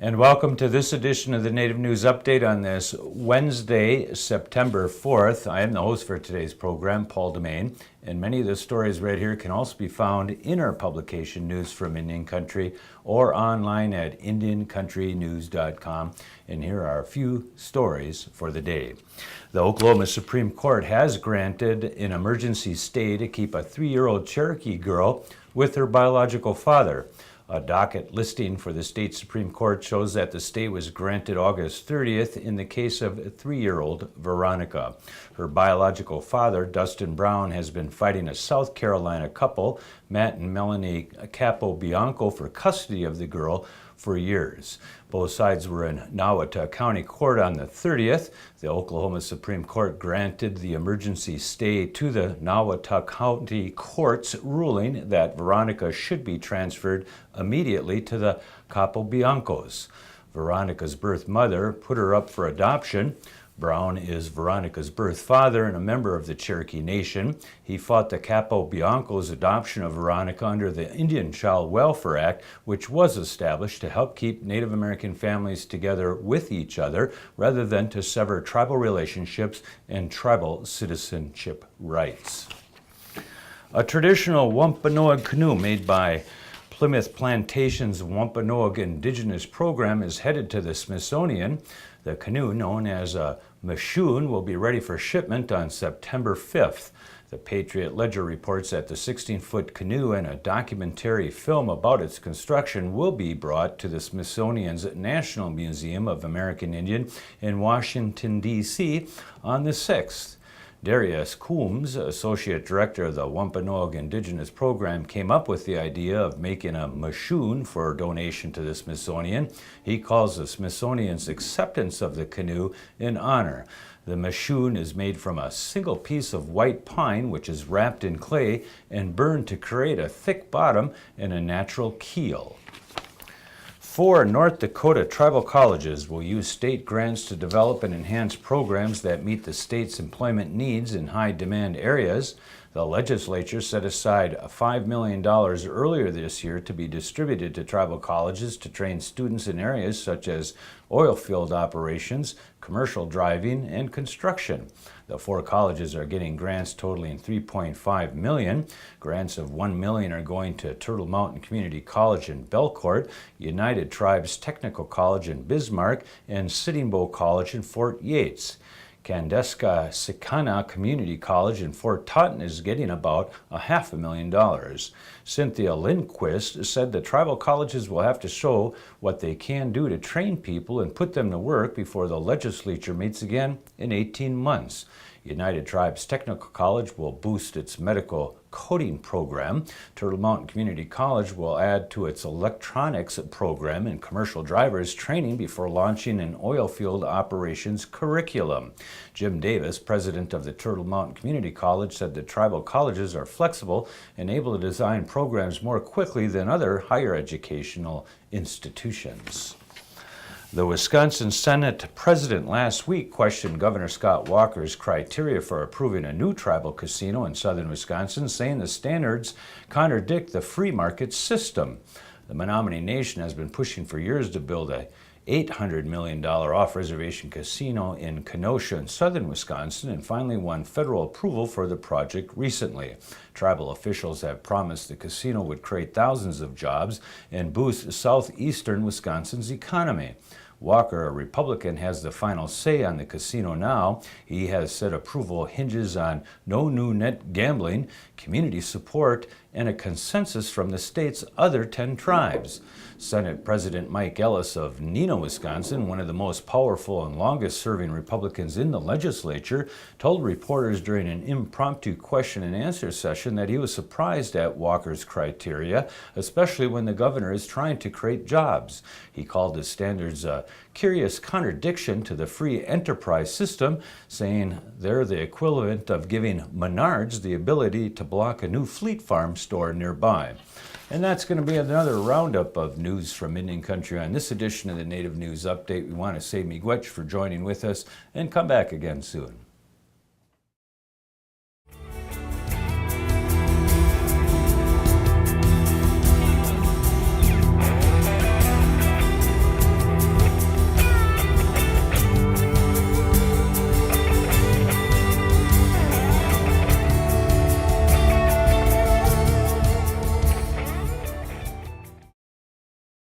And welcome to this edition of the Native News Update on this Wednesday, September 4th. I am the host for today's program, Paul Demain, and many of the stories read here can also be found in our publication, News from Indian Country, or online at IndianCountryNews.com. And here are a few stories for the day. The Oklahoma Supreme Court has granted an emergency stay to keep a 3-year-old Cherokee girl with her biological father. A docket listing for the state Supreme Court shows that the stay was granted August 30th in the case of 3-year-old Veronica. Her biological father, Dustin Brown, has been fighting a South Carolina couple, Matt and Melanie Capobianco, for custody of the girl for years. Both sides were in Nawata County Court on the 30th. The Oklahoma Supreme Court granted the emergency stay to the Nawata County Court's ruling that Veronica should be transferred immediately to the Capobiancos. Veronica's birth mother put her up for adoption. Brown is Veronica's birth father and a member of the Cherokee Nation. He fought the Capobiancos' adoption of Veronica under the Indian Child Welfare Act, which was established to help keep Native American families together with each other rather than to sever tribal relationships and tribal citizenship rights. A traditional Wampanoag canoe made by Plymouth Plantation's Wampanoag Indigenous Program is headed to the Smithsonian. The canoe, known as a Mashoon, will be ready for shipment on September 5th. The Patriot Ledger reports that the 16-foot canoe and a documentary film about its construction will be brought to the Smithsonian's National Museum of American Indian in Washington, D.C. on the 6th. Darius Coombs, Associate Director of the Wampanoag Indigenous Program, came up with the idea of making a Mashoon for donation to the Smithsonian. He calls the Smithsonian's acceptance of the canoe an honor. The Mashoon is made from a single piece of white pine, which is wrapped in clay and burned to create a thick bottom and a natural keel. 4 North Dakota tribal colleges will use state grants to develop and enhance programs that meet the state's employment needs in high-demand areas. The legislature set aside $5 million earlier this year to be distributed to tribal colleges to train students in areas such as oil field operations, commercial driving, and construction. The 4 colleges are getting grants totaling $3.5 million. Grants of $1 million are going to Turtle Mountain Community College in Belcourt, United Tribes Technical College in Bismarck, and Sitting Bull College in Fort Yates. Kandeska Sikana Community College in Fort Totten is getting about $500,000. Cynthia Lindquist said the tribal colleges will have to show what they can do to train people and put them to work before the legislature meets again in 18 months. United Tribes Technical College will boost its medical coding program. Turtle Mountain Community College will add to its electronics program and commercial drivers training before launching an oil field operations curriculum. Jim Davis, president of the Turtle Mountain Community College, said the tribal colleges are flexible and able to design programs more quickly than other higher educational institutions. The Wisconsin Senate president last week questioned Governor Scott Walker's criteria for approving a new tribal casino in southern Wisconsin, saying the standards contradict the free market system. The Menominee Nation has been pushing for years to build a $800 million off-reservation casino in Kenosha in southern Wisconsin and finally won federal approval for the project recently. Tribal officials have promised the casino would create thousands of jobs and boost southeastern Wisconsin's economy. Walker, a Republican, has the final say on the casino now. He has said approval hinges on no new net gambling, community support, and a consensus from the state's other 10 tribes. Senate President Mike Ellis of Neenah, Wisconsin, one of the most powerful and longest-serving Republicans in the legislature, told reporters during an impromptu question-and-answer session that he was surprised at Walker's criteria, especially when the governor is trying to create jobs. He called the standards a curious contradiction to the free enterprise system, saying they're the equivalent of giving Menards the ability to block a new Fleet Farm store nearby. And that's going to be another roundup of news from Indian Country on this edition of the Native News Update. We want to say miigwech for joining with us, and come back again soon.